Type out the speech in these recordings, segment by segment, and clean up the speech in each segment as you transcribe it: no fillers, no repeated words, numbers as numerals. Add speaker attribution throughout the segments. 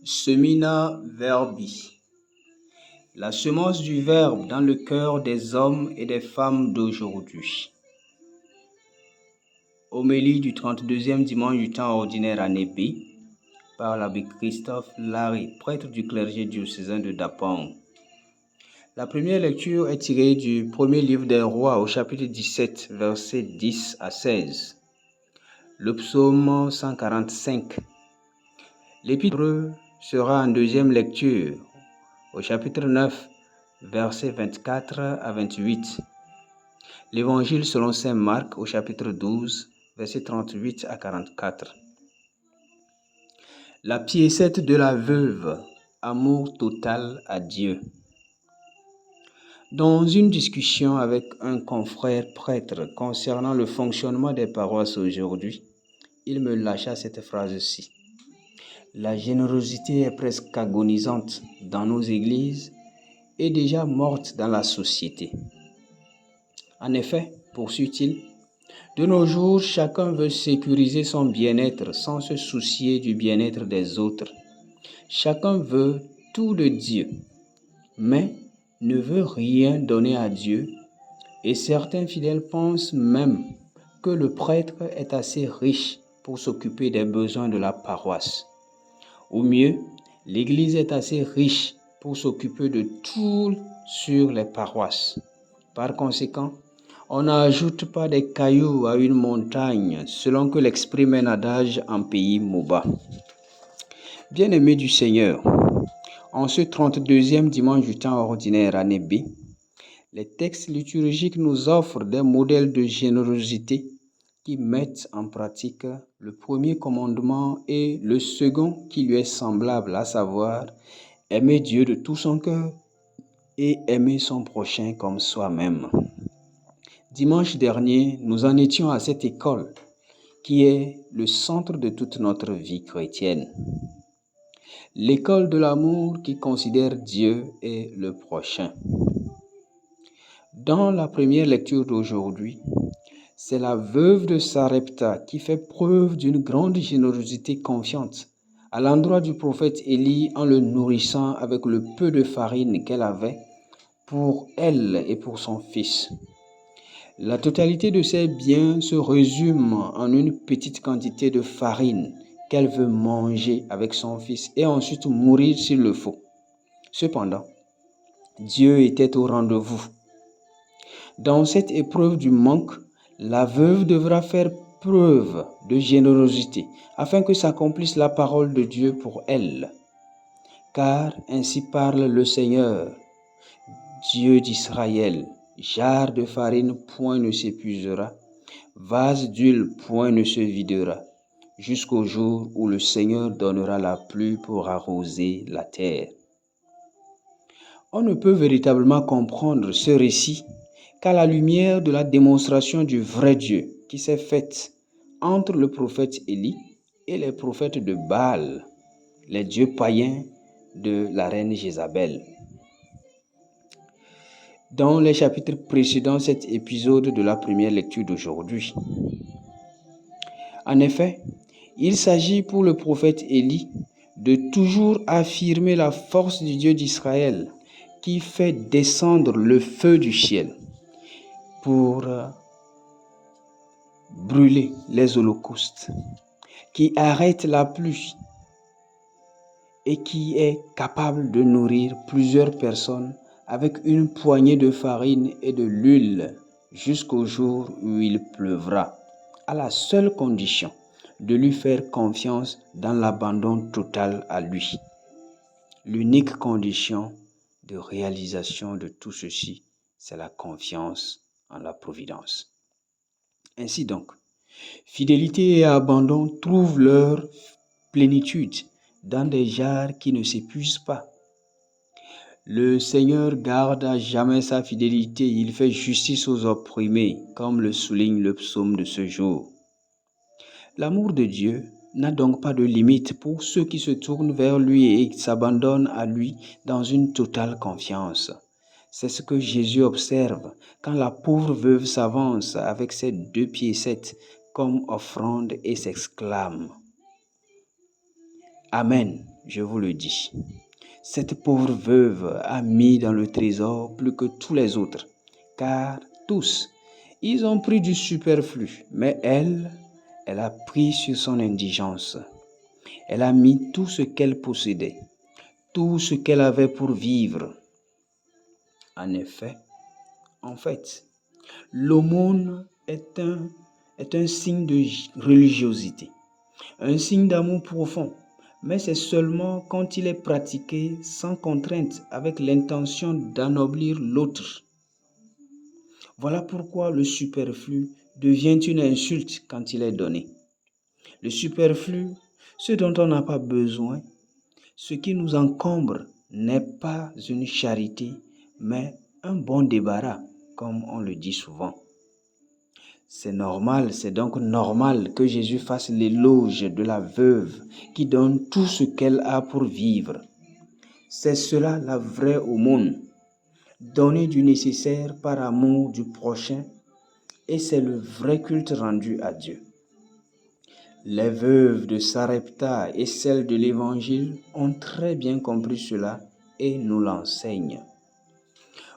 Speaker 1: Semina Verbi. La semence du Verbe dans le cœur des hommes et des femmes d'aujourd'hui. Homélie du 32e dimanche du temps ordinaire année B par l'abbé Christophe Larrey, prêtre du clergé diocésain de Dapang. La première lecture est tirée du premier livre des Rois au chapitre 17, versets 10 à 16. Le psaume 145. L'épître sera en deuxième lecture au chapitre 9, versets 24 à 28. L'évangile selon saint Marc au chapitre 12, versets 38 à 44. La piécette de la veuve, amour total à Dieu. Dans une discussion avec un confrère prêtre concernant le fonctionnement des paroisses aujourd'hui, il me lâcha cette phrase-ci. La générosité est presque agonisante dans nos églises et déjà morte dans la société. En effet, poursuit-il, de nos jours, chacun veut sécuriser son bien-être sans se soucier du bien-être des autres. Chacun veut tout de Dieu, mais ne veut rien donner à Dieu, et certains fidèles pensent même que le prêtre est assez riche pour s'occuper des besoins de la paroisse. Ou mieux, l'Église est assez riche pour s'occuper de tout sur les paroisses. Par conséquent, on n'ajoute pas des cailloux à une montagne, selon que l'exprime un adage en pays Moba. Bien-aimés du Seigneur, en ce 32e dimanche du temps ordinaire année B, les textes liturgiques nous offrent des modèles de générosité qui mettent en pratique le premier commandement et le second qui lui est semblable, à savoir aimer Dieu de tout son cœur et aimer son prochain comme soi-même. Dimanche dernier, nous en étions à cette école qui est le centre de toute notre vie chrétienne. L'école de l'amour qui considère Dieu et le prochain. Dans la première lecture d'aujourd'hui, c'est la veuve de Sarepta qui fait preuve d'une grande générosité confiante à l'endroit du prophète Élie en le nourrissant avec le peu de farine qu'elle avait pour elle et pour son fils. La totalité de ses biens se résume en une petite quantité de farine qu'elle veut manger avec son fils et ensuite mourir s'il le faut. Cependant, Dieu était au rendez-vous. Dans cette épreuve du manque, la veuve devra faire preuve de générosité afin que s'accomplisse la parole de Dieu pour elle. Car ainsi parle le Seigneur, Dieu d'Israël. Jarre de farine, point ne s'épuisera, vase d'huile, point ne se videra, jusqu'au jour où le Seigneur donnera la pluie pour arroser la terre. On ne peut véritablement comprendre ce récit qu'à la lumière de la démonstration du vrai Dieu qui s'est faite entre le prophète Élie et les prophètes de Baal, les dieux païens de la reine Jézabel. Dans les chapitres précédant cet épisode de la première lecture d'aujourd'hui. En effet, il s'agit pour le prophète Élie de toujours affirmer la force du Dieu d'Israël qui fait descendre le feu du ciel pour brûler les holocaustes, qui arrête la pluie et qui est capable de nourrir plusieurs personnes avec une poignée de farine et de l'huile jusqu'au jour où il pleuvra, à la seule condition de lui faire confiance dans l'abandon total à lui. L'unique condition de réalisation de tout ceci, c'est la confiance en la providence. Ainsi donc, fidélité et abandon trouvent leur plénitude dans des jarres qui ne s'épuisent pas. Le Seigneur garde à jamais sa fidélité, il fait justice aux opprimés, comme le souligne le psaume de ce jour. L'amour de Dieu n'a donc pas de limite pour ceux qui se tournent vers lui et s'abandonnent à lui dans une totale confiance. C'est ce que Jésus observe quand la pauvre veuve s'avance avec ses 2 piécettes comme offrande et s'exclame. Amen, je vous le dis. Cette pauvre veuve a mis dans le trésor plus que tous les autres, car tous, ils ont pris du superflu, mais elle a pris sur son indigence. Elle a mis tout ce qu'elle possédait, tout ce qu'elle avait pour vivre. En fait, l'aumône est un signe de religiosité, un signe d'amour profond, mais c'est seulement quand il est pratiqué sans contrainte, avec l'intention d'ennoblir l'autre. Voilà pourquoi le superflu devient une insulte quand il est donné. Le superflu, ce dont on n'a pas besoin, ce qui nous encombre n'est pas une charité, mais un bon débarras, comme on le dit souvent. C'est donc normal que Jésus fasse l'éloge de la veuve qui donne tout ce qu'elle a pour vivre. C'est cela la vraie aumône, donner du nécessaire par amour du prochain, et c'est le vrai culte rendu à Dieu. Les veuves de Sarepta et celles de l'Évangile ont très bien compris cela et nous l'enseignent.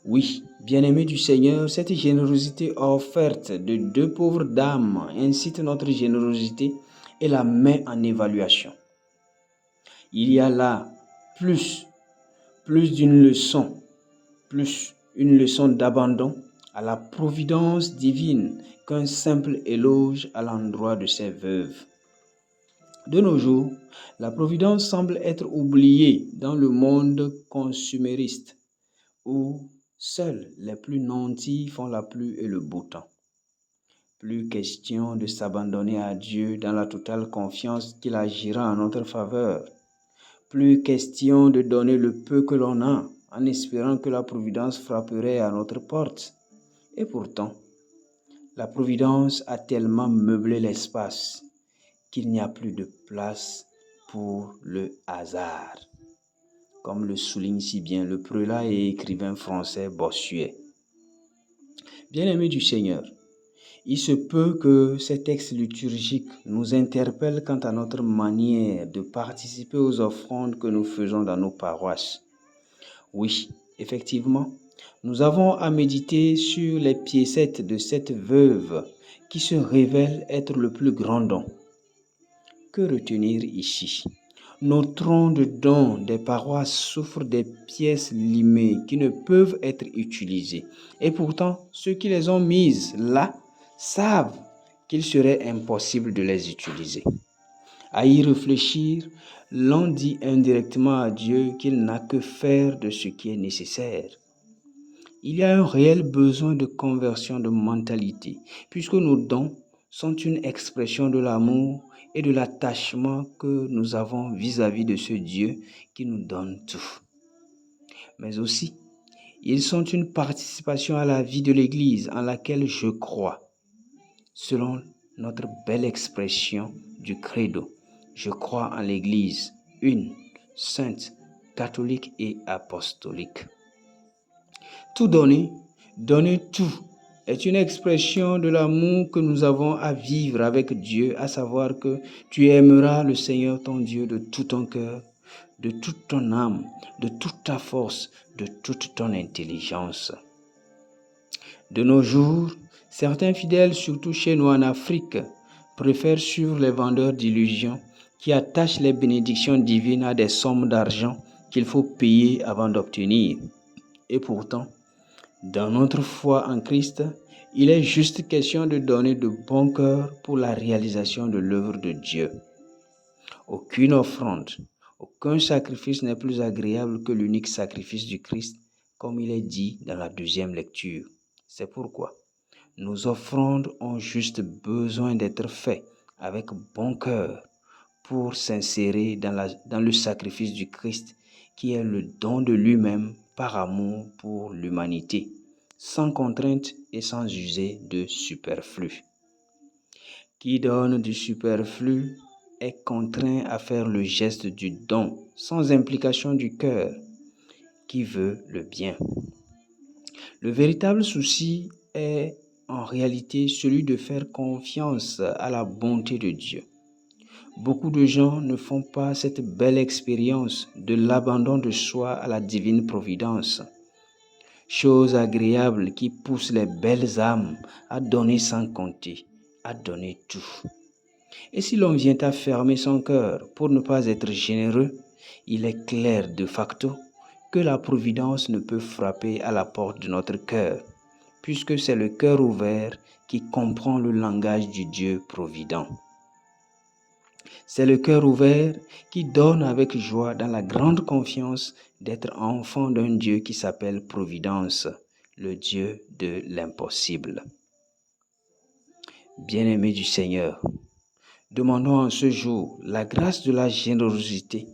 Speaker 1: Oui, bien-aimés du Seigneur, cette générosité offerte de deux pauvres dames incite notre générosité et la met en évaluation. Il y a là plus d'une leçon, plus une leçon d'abandon à la providence divine qu'un simple éloge à l'endroit de ces veuves. De nos jours, la providence semble être oubliée dans le monde consumériste où seuls les plus nantis font la pluie et le beau temps. Plus question de s'abandonner à Dieu dans la totale confiance qu'il agira en notre faveur. Plus question de donner le peu que l'on a en espérant que la providence frapperait à notre porte. Et pourtant, la providence a tellement meublé l'espace qu'il n'y a plus de place pour le hasard, comme le souligne si bien le prélat et écrivain français Bossuet. Bien-aimés du Seigneur, il se peut que ces textes liturgiques nous interpellent quant à notre manière de participer aux offrandes que nous faisons dans nos paroisses. Oui, effectivement, nous avons à méditer sur les piécettes de cette veuve qui se révèle être le plus grand don. Que retenir ici? Nos troncs de dons des paroisses souffrent des pièces limées qui ne peuvent être utilisées. Et pourtant, ceux qui les ont mises là savent qu'il serait impossible de les utiliser. À y réfléchir, l'on dit indirectement à Dieu qu'il n'a que faire de ce qui est nécessaire. Il y a un réel besoin de conversion de mentalité, puisque nos dons sont une expression de l'amour et de l'attachement que nous avons vis-à-vis de ce Dieu qui nous donne tout. Mais aussi, ils sont une participation à la vie de l'Église en laquelle je crois, selon notre belle expression du credo. Je crois en l'Église, une, sainte, catholique et apostolique. Tout donner, donner tout, est une expression de l'amour que nous avons à vivre avec Dieu, à savoir que tu aimeras le Seigneur ton Dieu de tout ton cœur, de toute ton âme, de toute ta force, de toute ton intelligence. De nos jours, certains fidèles, surtout chez nous en Afrique, préfèrent suivre les vendeurs d'illusions qui attachent les bénédictions divines à des sommes d'argent qu'il faut payer avant d'obtenir. Et pourtant, dans notre foi en Christ, il est juste question de donner de bon cœur pour la réalisation de l'œuvre de Dieu. Aucune offrande, aucun sacrifice n'est plus agréable que l'unique sacrifice du Christ, comme il est dit dans la deuxième lecture. C'est pourquoi nos offrandes ont juste besoin d'être faites avec bon cœur pour s'insérer dans le sacrifice du Christ, qui est le don de lui-même par amour pour l'humanité, sans contrainte et sans user de superflu. Qui donne du superflu est contraint à faire le geste du don, sans implication du cœur, qui veut le bien. Le véritable souci est en réalité celui de faire confiance à la bonté de Dieu. Beaucoup de gens ne font pas cette belle expérience de l'abandon de soi à la divine providence. Chose agréable qui pousse les belles âmes à donner sans compter, à donner tout. Et si l'on vient à fermer son cœur pour ne pas être généreux, il est clair de facto que la providence ne peut frapper à la porte de notre cœur, puisque c'est le cœur ouvert qui comprend le langage du Dieu provident. C'est le cœur ouvert qui donne avec joie dans la grande confiance d'être enfant d'un Dieu qui s'appelle Providence, le Dieu de l'impossible. Bien-aimés du Seigneur, demandons en ce jour la grâce de la générosité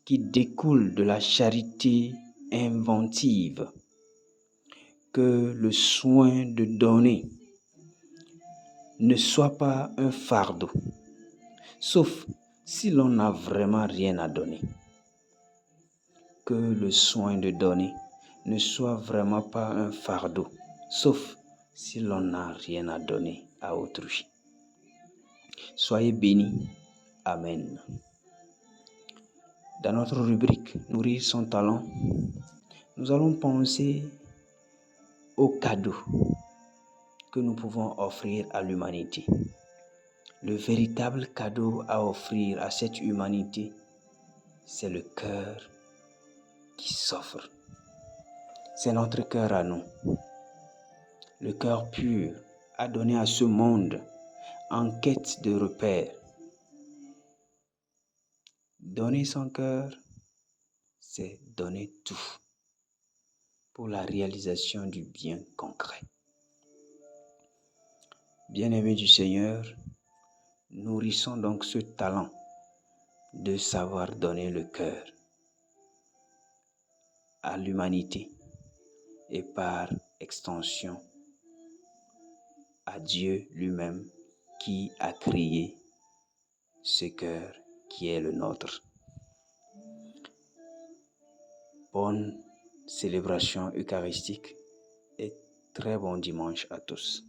Speaker 1: qui découle de la charité inventive, que le soin de donner ne soit pas un fardeau, sauf si l'on n'a vraiment rien à donner. Que le soin de donner ne soit vraiment pas un fardeau, sauf si l'on n'a rien à donner à autrui. Soyez bénis. Amen. Dans notre rubrique Nourrir son talent, nous allons penser aux cadeaux que nous pouvons offrir à l'humanité. Le véritable cadeau à offrir à cette humanité, c'est le cœur qui s'offre. C'est notre cœur à nous. Le cœur pur à donner à ce monde en quête de repères. Donner son cœur, c'est donner tout pour la réalisation du bien concret. Bien-aimés du Seigneur, nourrissons donc ce talent de savoir donner le cœur à l'humanité et par extension à Dieu lui-même qui a créé ce cœur qui est le nôtre. Bonne célébration eucharistique et très bon dimanche à tous.